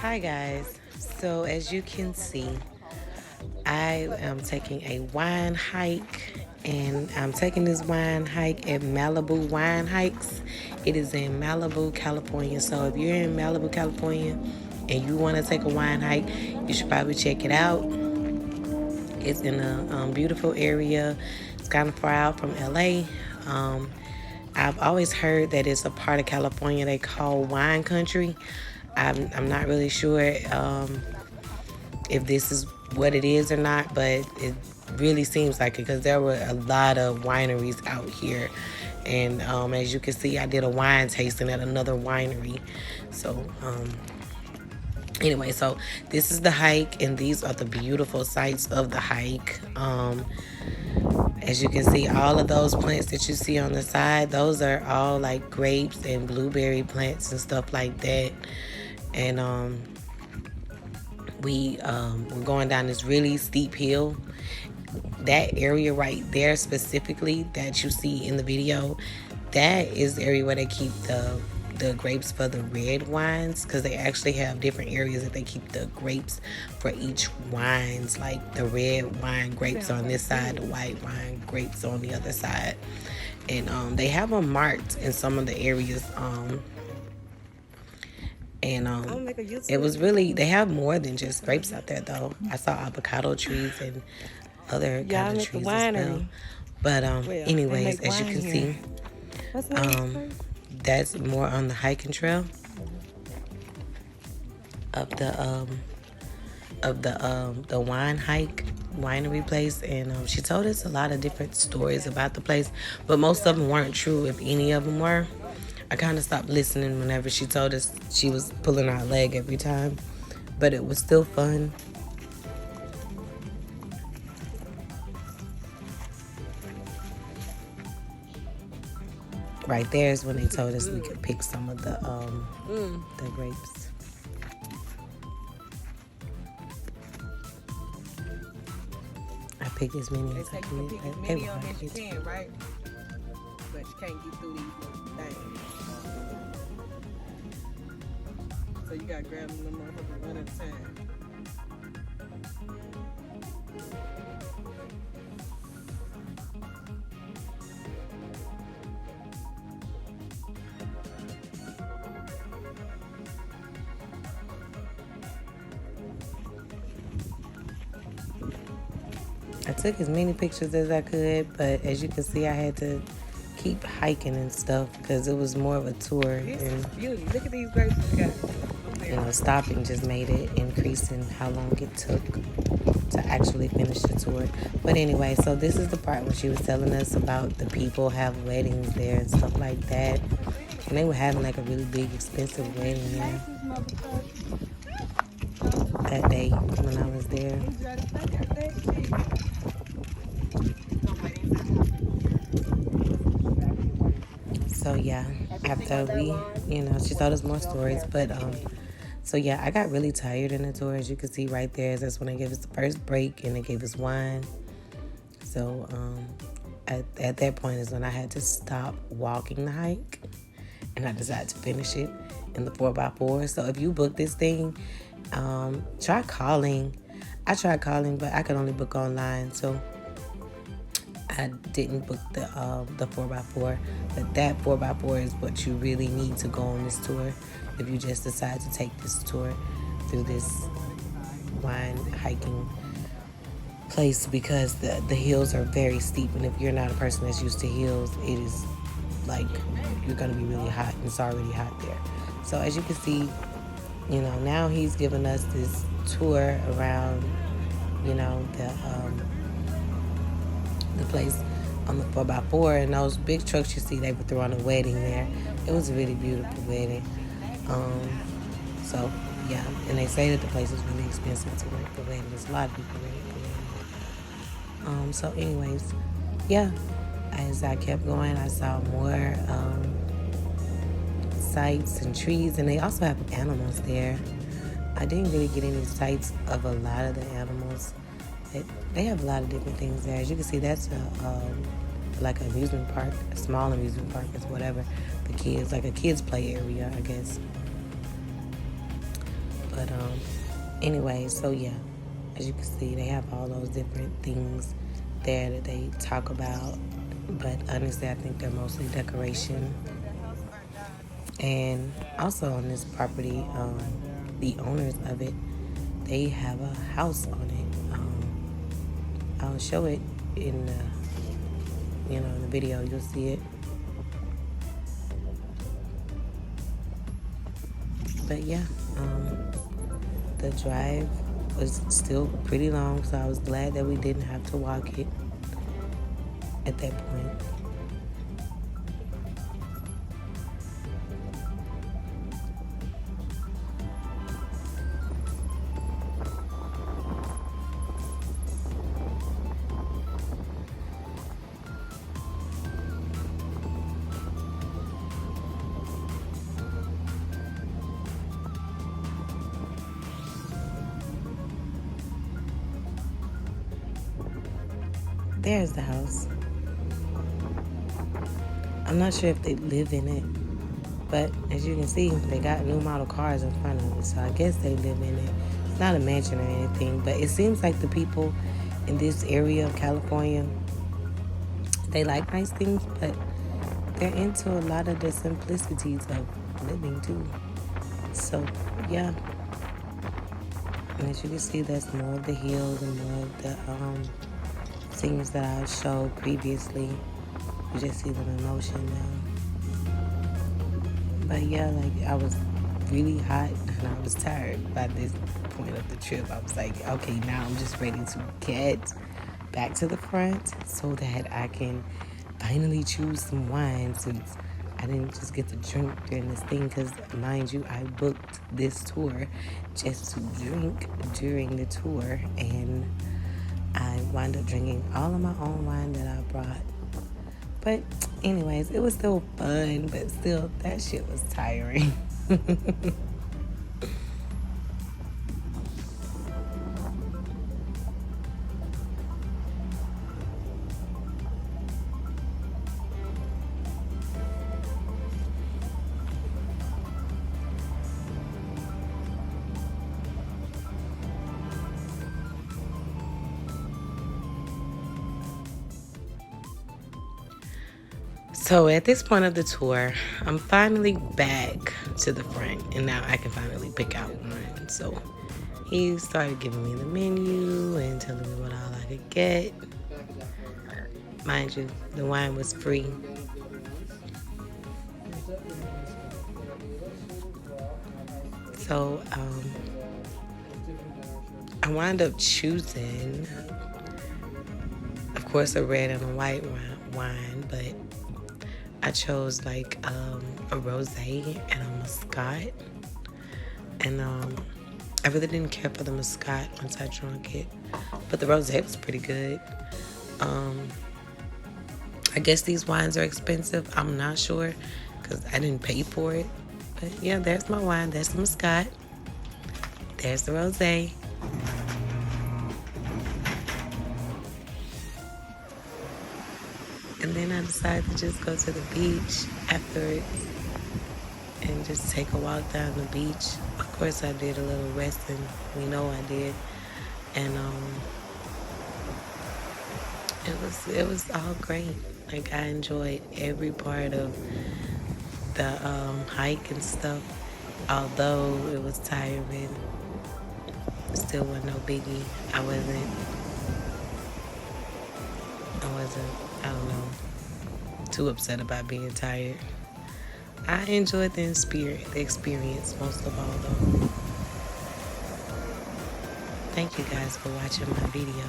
Hi guys, so as you can see, I am taking a wine hike, and I'm taking this wine hike at Malibu Wine Hikes. It is in Malibu, California. So if you're in Malibu, California and you want to take a wine hike, you should probably check it out. It's in a beautiful area. It's kind of far out from LA. um, I've always heard that it's a part of California they call wine country. I'm not really sure if this is what it is or not, but it really seems like it because there were a lot of wineries out here. And as you can see, I did a wine tasting at another winery. So, anyway, so this is the hike, and these are the beautiful sights of the hike. As you can see, all of those plants that you see on the side, those are all like grapes and blueberry plants and stuff like that. And we're going down this really steep hill. That area right there specifically that you see in the video, that is the area where they keep the grapes for the red wines, because they actually have different areas that they keep the grapes for each wines, like the red wine grapes on this side, the white wine grapes on the other side. And they have them marked in some of the areas. And it was really, they have more than just grapes out there though. I saw avocado trees and other kind of trees as well. But anyways, as you can see, that's more on the hiking trail of the wine hike winery place. And she told us a lot of different stories about the place, but most of them weren't true, if any of them were. I kind of stopped listening whenever she told us. She was pulling our leg every time, but it was still fun. Right there is when they told us we could pick some of the grapes. I picked as many as I could. They were hard to get to. Right? But you can't get through these little things. So you gotta grab them motherfuckers one at a time. I took as many pictures as I could, but as you can see, I had to keep hiking and stuff because it was more of a tour. This And is beauty. Look at these grapes we got. stopping just made it increase in how long it took to actually finish the tour. But anyway, so this is the part where she was telling us about the people have weddings there and stuff like that. And they were having like a really big, expensive wedding there that day when I was there. So yeah, after we, she told us more stories, but so yeah, I got really tired in the tour. As you can see right there, that's when they gave us the first break and they gave us wine. So at that point is when I had to stop walking the hike, and I decided to finish it in the 4x4. So if you book this thing, try calling. I tried calling, but I could only book online, so I didn't book the 4x4. But that 4x4 is what you really need to go on this tour if you just decide to take this tour through this wine hiking place, because the hills are very steep, and if you're not a person that's used to hills, it is like you're gonna be really hot, and it's already hot there. So as you can see, now he's giving us this tour around, the place on the 4x4, and those big trucks you see, they were throwing a wedding there. It was a really beautiful wedding. So yeah, and they say that the place is really expensive to rent for weddings. There's a lot of people renting for weddings. So anyways, yeah, as I kept going, I saw more sights and trees, and they also have animals there. I didn't really get any sights of a lot of the animals. They have a lot of different things there. As you can see, that's like an amusement park, a small amusement park, is whatever. The kids, like a kids play area, I guess. But anyway, so yeah, as you can see, they have all those different things there that they talk about. But honestly, I think they're mostly decoration. And also on this property, the owners of it, they have a house on it. I'll show it in in the video. You'll see it. But yeah, the drive was still pretty long, so I was glad that we didn't have to walk it at that point. There's the house. I'm not sure if they live in it, but as you can see, they got new model cars in front of it, so I guess they live in it. It's not a mansion or anything, but it seems like the people in this area of California, they like nice things, but they're into a lot of the simplicities of living too. So yeah, and as you can see, that's more of the hills and more of the things that I showed previously. You just see them in motion now. But yeah, like I was really hot and I was tired by this point of the trip. I was like, okay, now I'm just ready to get back to the front so that I can finally choose some wine, since I didn't just get to drink during this thing, because mind you, I booked this tour just to drink during the tour, and I wound up drinking all of my own wine that I brought. But anyways, it was still fun, but still, that shit was tiring. So at this point of the tour, I'm finally back to the front, and now I can finally pick out one. So he started giving me the menu and telling me what all I could get. Mind you, the wine was free. So I wound up choosing, of course, a red and a white wine, but I chose like a rosé and a muscat, and I really didn't care for the muscat once I drank it, but the rosé was pretty good. I guess these wines are expensive. I'm not sure because I didn't pay for it, but yeah, there's my wine. There's the muscat. There's the rosé. And then I decided to just go to the beach afterwards and just take a walk down the beach. Of course, I did a little resting. We know I did. And it was all great. Like, I enjoyed every part of the hike and stuff. Although it was tiring, it still wasn't no biggie. I wasn't, I don't know, too upset about being tired. I enjoyed the experience most of all, though. Thank you guys for watching my video.